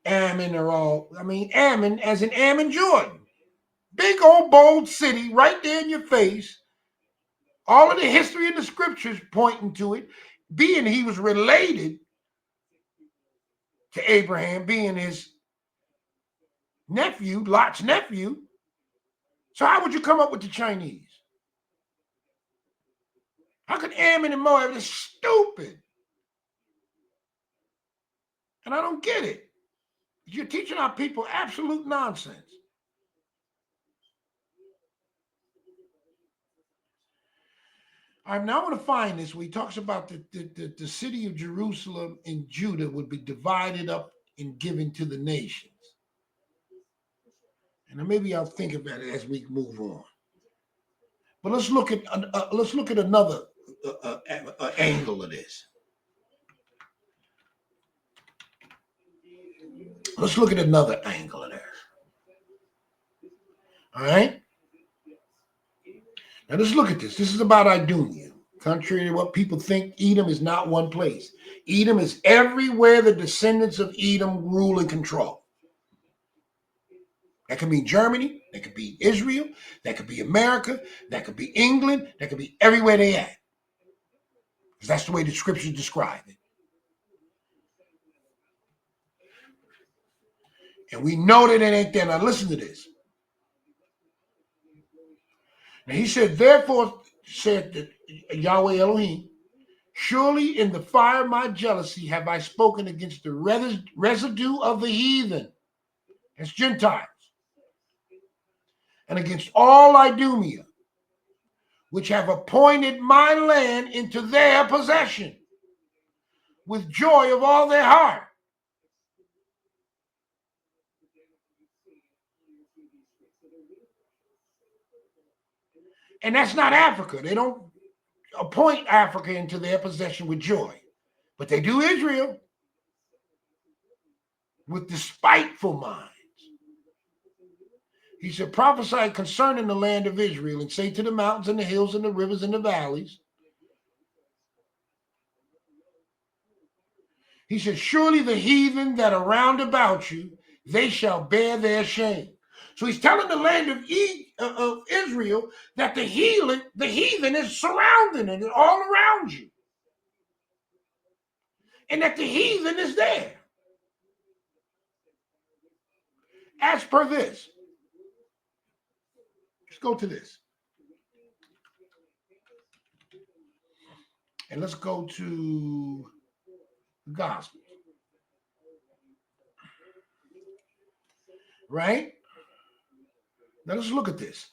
Ammon are all, Ammon as in Ammon, Jordan. Big old bold city right there in your face. All of the history in the scriptures pointing to it, being he was related to Abraham, being his nephew, Lot's nephew. So how would you come up with the Chinese? How could Ammon and Moab? It's stupid. And I don't get it. You're teaching our people absolute nonsense. I now want to find this where he talks about the city of Jerusalem and Judah would be divided up and given to the nations. And maybe I'll think about it as we move on. But let's look at another angle of this. Let's look at another angle of this. All right. Now let's look at this. This is about Idumea. Contrary to what people think, Edom is not one place. Edom is everywhere the descendants of Edom rule and control. That could be Germany, that could be Israel, that could be America, that could be England, that could be everywhere they at. Because that's the way the scriptures describe it. And we know that it ain't there. Now listen to this. Now he said, therefore, said that Yahweh Elohim, surely in the fire of my jealousy have I spoken against the residue of the heathen. That's Gentiles. And against all Idumea, which have appointed my land into their possession, with joy of all their heart. And that's not Africa. They don't appoint Africa into their possession with joy. But they do Israel with despiteful minds. He said, prophesy concerning the land of Israel and say to the mountains and the hills and the rivers and the valleys, He said, surely the heathen that are round about you, they shall bear their shame. So he's telling the land of Israel that the heathen is surrounding it all around you. And that the heathen is there. As per this. Let's go to this. And let's go to the gospel. Right? Now let's look at this.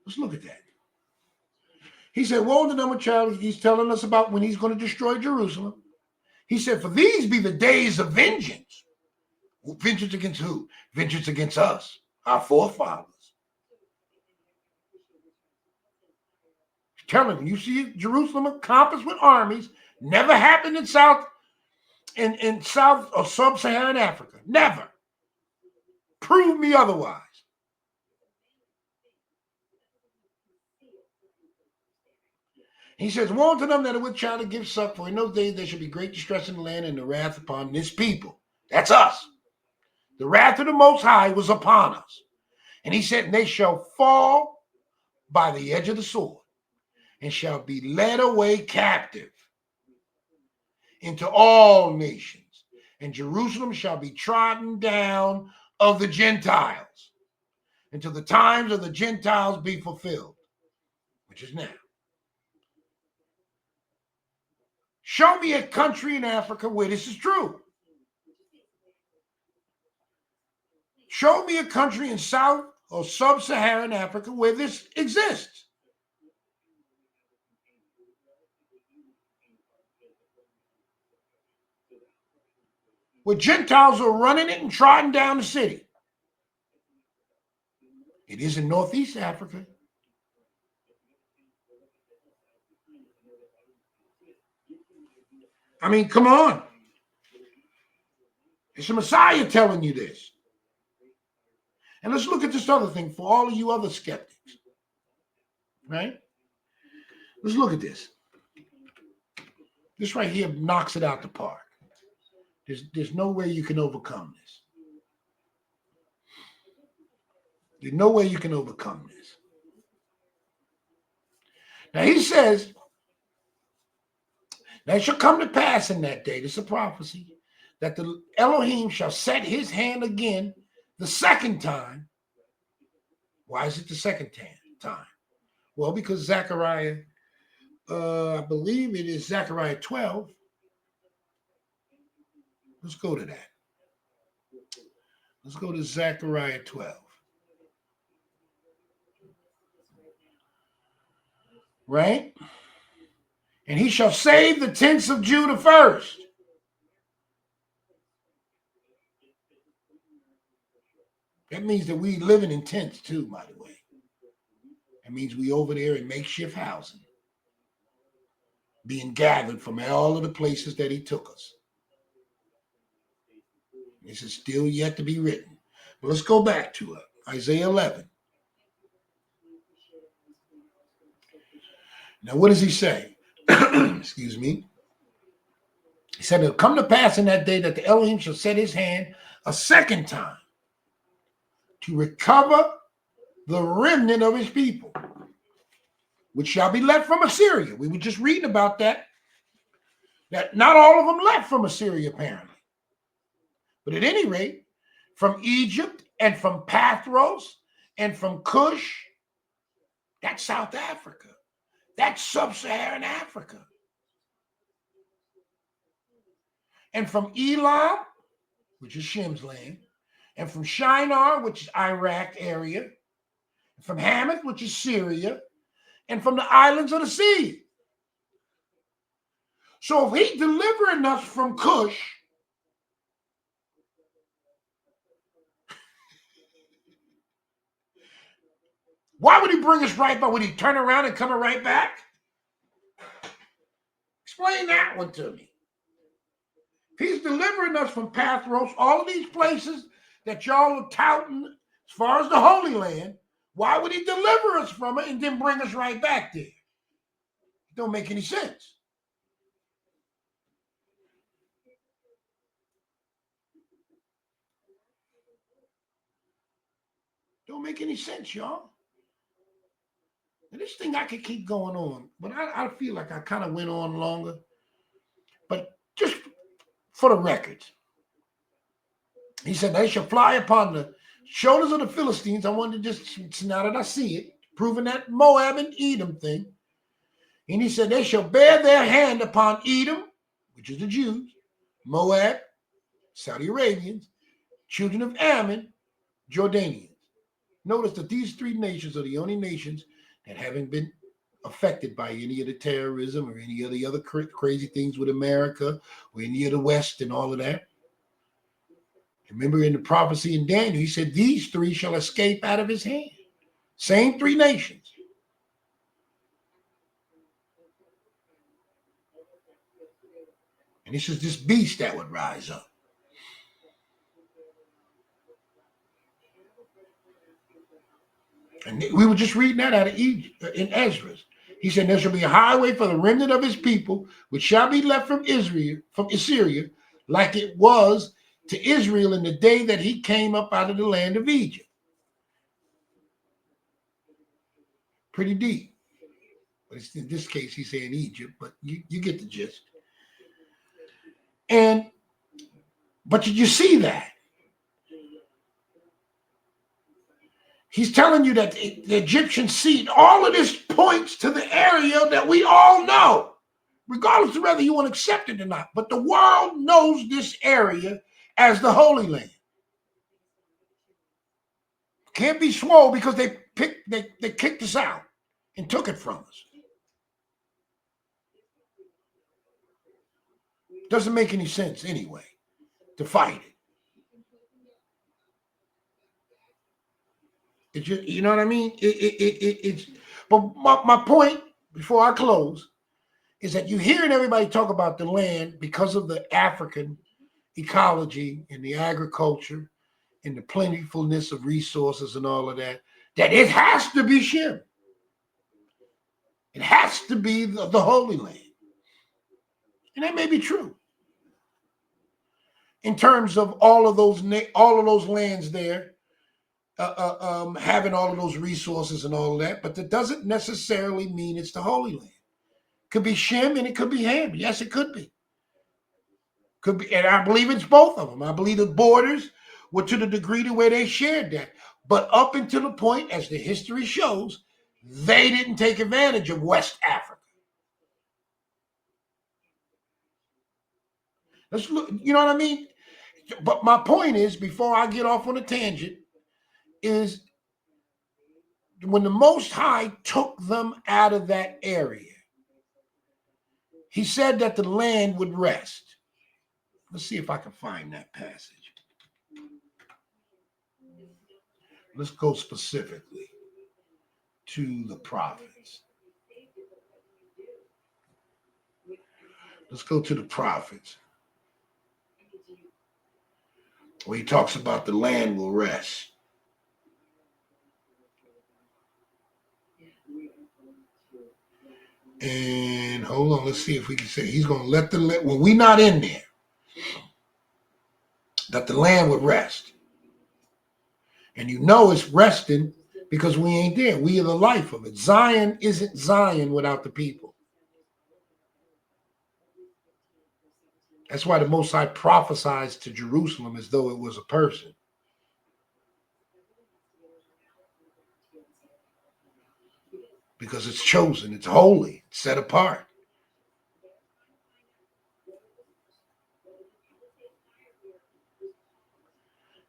Let's look at that. He said, woe to them, child. He's telling us about when he's going to destroy Jerusalem. He said, for these be the days of vengeance. Vengeance against who? Vengeance against us, our forefathers. He's telling them, you see Jerusalem encompassed with armies, never happened in South or sub-Saharan Africa. Never. Prove me otherwise. He says, woe to them that are with child to give suck, for in those days there shall be great distress in the land and the wrath upon this people. That's us. The wrath of the Most High was upon us. And he said, and they shall fall by the edge of the sword and shall be led away captive into all nations. And Jerusalem shall be trodden down of the Gentiles until the times of the Gentiles be fulfilled, which is now. Show me a country in Africa where this is true. Show me a country in South or sub-Saharan Africa where this exists. Where Gentiles are running it and trotting down the city. It is in Northeast Africa. I mean, come on. It's the Messiah telling you this. And let's look at this other thing for all of you other skeptics. Right? Let's look at this. This right here knocks it out the park. There's no way you can overcome this. There's no way you can overcome this. Now he says, now it shall come to pass in that day, this is a prophecy, that the Elohim shall set his hand again the second time. Why is it the second time? Well, because Zechariah, I believe it is Zechariah 12. Let's go to that. Let's go to Zechariah 12. Right? And he shall save the tents of Judah first. That means that we living in tents too, by the way. That means we over there in makeshift housing, being gathered from all of the places that he took us. This is still yet to be written. But let's go back to it. Isaiah 11. Now, what does he say? Excuse me. He said, it'll come to pass in that day that the Elohim shall set his hand a second time to recover the remnant of his people, which shall be left from Assyria. We were just reading about that not all of them left from Assyria, apparently. But at any rate, from Egypt and from Pathros and from Cush, that's South Africa. That's sub-Saharan Africa. And from Elam, which is Shem's land, and from Shinar, which is Iraq area, and from Hamath, which is Syria, and from the islands of the sea. So if he's delivering us from Cush, why would he bring us right back? Would he turn around and come right back? Explain that one to me. If he's delivering us from Pathros, all of these places that y'all are touting as far as the Holy Land, why would he deliver us from it and then bring us right back there? It don't make any sense. Don't make any sense, y'all. And this thing I could keep going on, but I feel like I kind of went on longer. But just for the record, he said, they shall fly upon the shoulders of the Philistines. I wanted to just, now that I see it, proving that Moab and Edom thing. And he said, they shall bear their hand upon Edom, which is the Jews, Moab, Saudi Arabians, children of Ammon, Jordanians. Notice that these three nations are the only nations that haven't been affected by any of the terrorism or any of the other crazy things with America or any of the West and all of that. Remember in the prophecy in Daniel, he said, these three shall escape out of his hand. Same three nations. And this is this beast that would rise up. And we were just reading that out of Egypt, in Ezra. He said, there shall be a highway for the remnant of his people, which shall be left from Assyria, like it was to Israel in the day that he came up out of the land of Egypt. Pretty deep. But in this case, he's saying Egypt, but you get the gist. But did you see that? He's telling you that the Egyptian seed, all of this points to the area that we all know, regardless of whether you want to accept it or not. But the world knows this area as the Holy Land. Can't be swole because they kicked us out and took it from us. Doesn't make any sense anyway to fight it. It's just, you know what I mean? But my point before I close is that you're hearing everybody talk about the land because of the African ecology and the agriculture and the plentifulness of resources and all of that, that it has to be Shem. It has to be the Holy Land. And that may be true in terms of all of those lands there, having all of those resources and all of that, but that doesn't necessarily mean it's the Holy Land. It could be Shem and it could be Ham. Yes, it could be. Could be, and I believe it's both of them. I believe the borders were to the degree to where they shared that. But up until the point, as the history shows, they didn't take advantage of West Africa. Let's look, you know what I mean? But my point is, before I get off on a tangent, is when the Most High took them out of that area, he said that the land would rest. Let's see if I can find that passage. Let's go specifically to the prophets. Let's go to the prophets, where he talks about the land will rest. And hold on, let's see if we can say he's going to let when we're not in there, that the land would rest. And you know it's resting because we ain't there. We are the life of it. Zion isn't Zion without the people. That's why the Most High prophesies to Jerusalem as though it was a person. Because it's chosen, it's holy, it's set apart.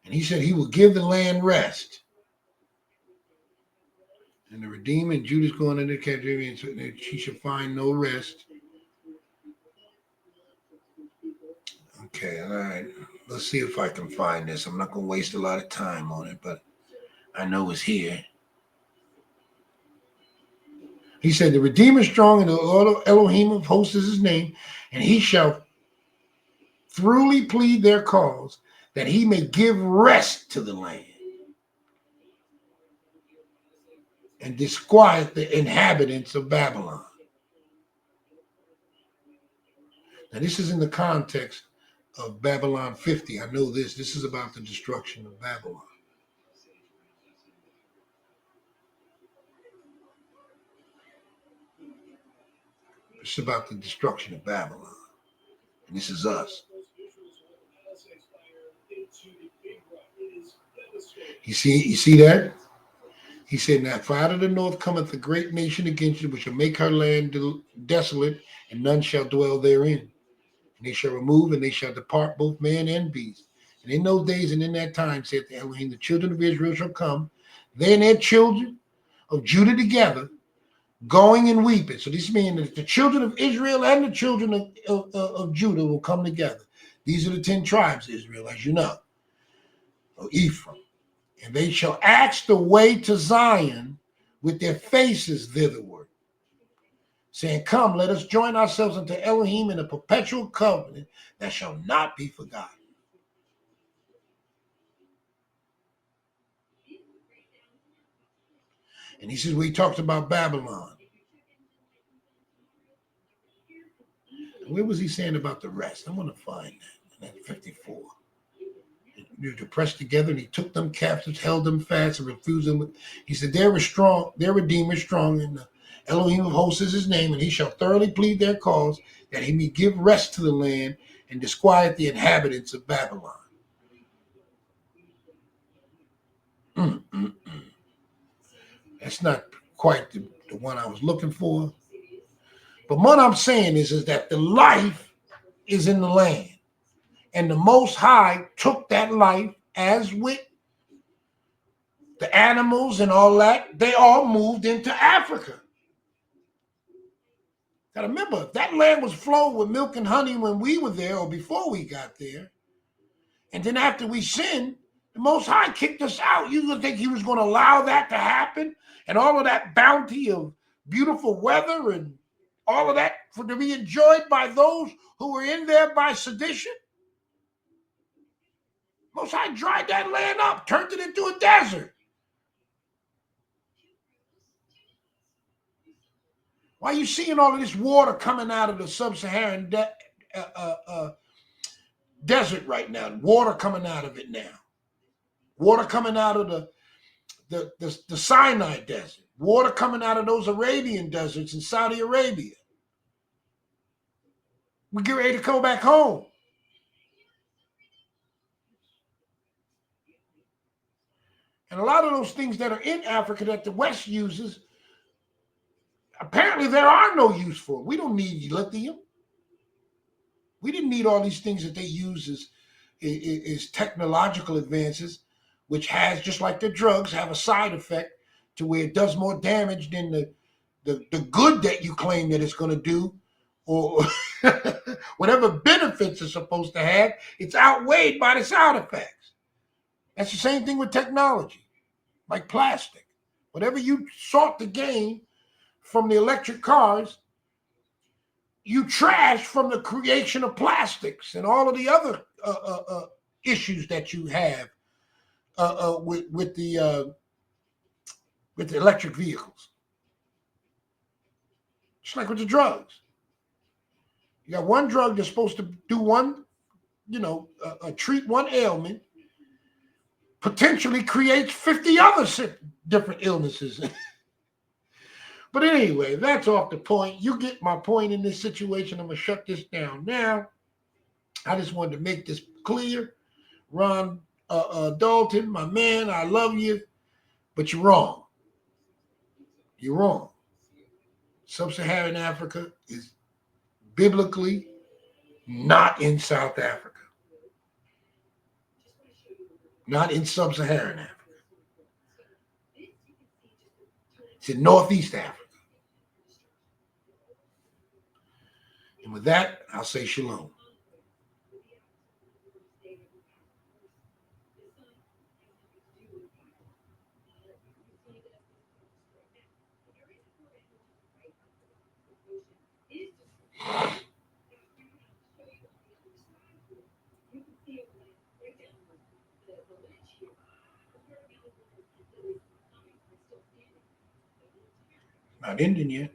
And he said he will give the land rest. And the Redeemer and Judah's going into captivity, and so she shall find no rest. Okay, all right. Let's see if I can find this. I'm not going to waste a lot of time on it, but I know it's here. He said, the Redeemer is strong, and the Lord Elohim of hosts is his name, and he shall thoroughly plead their cause, that he may give rest to the land and disquiet the inhabitants of Babylon. Now, this is in the context of Babylon 50. I know this. This is about the destruction of Babylon. It's about the destruction of Babylon. And this is us. You see that? He said, now, for out of the north cometh a great nation against you, which shall make her land desolate, and none shall dwell therein. And they shall remove, and they shall depart, both man and beast. And in those days and in that time, saith the Elohim, the children of Israel shall come, they and their children of Judah together, going and weeping. So this means that the children of Israel and the children of Judah will come together. These are the 10 tribes of Israel, as you know, of Ephraim. And they shall ask the way to Zion with their faces thitherward, saying, come, let us join ourselves unto Elohim in a perpetual covenant that shall not be forgotten. And he says, he talks about Babylon. Where was he saying about the rest? I want to find that. That's 54. They were pressed together, and he took them captives, held them fast, and refused them. He said, their Redeemer is strong, and the Elohim of hosts is his name, and he shall thoroughly plead their cause, that he may give rest to the land and disquiet the inhabitants of Babylon. That's not quite the one I was looking for. But what I'm saying is that the life is in the land. And the Most High took that life, as with the animals and all that, they all moved into Africa. Now remember, that land was flowing with milk and honey when we were there or before we got there. And then after we sinned, the Most High kicked us out. You would think he was going to allow that to happen? And all of that bounty of beautiful weather and all of that to be enjoyed by those who were in there by sedition? Most High dried that land up, turned it into a desert. Why are you seeing all of this water coming out of the sub-Saharan desert right now? Water coming out of it now. Water coming out of the Sinai desert. Water coming out of those Arabian deserts in Saudi Arabia. We get ready to go back home. And a lot of those things that are in Africa that the West uses, apparently there are no use for. We don't need lithium. We didn't need all these things that they use as technological advances, which has, just like the drugs, have a side effect to where it does more damage than the good that you claim that it's going to do, or whatever benefits it's supposed to have, it's outweighed by the side effects. That's the same thing with technology, like plastic. Whatever you sought to gain from the electric cars, you trash from the creation of plastics and all of the other issues that you have with the electric vehicles. Just like with the drugs. You got one drug that's supposed to do one, treat one ailment, potentially creates 50 other different illnesses. But anyway, that's off the point. You get my point in this situation. I'm going to shut this down now. I just wanted to make this clear. Ron Dalton, my man, I love you, but you're wrong. You're wrong. Sub-Saharan Africa is biblically not in South Africa. Not in Sub-Saharan Africa. It's in Northeast Africa. And with that, I'll say shalom. Not ending yet.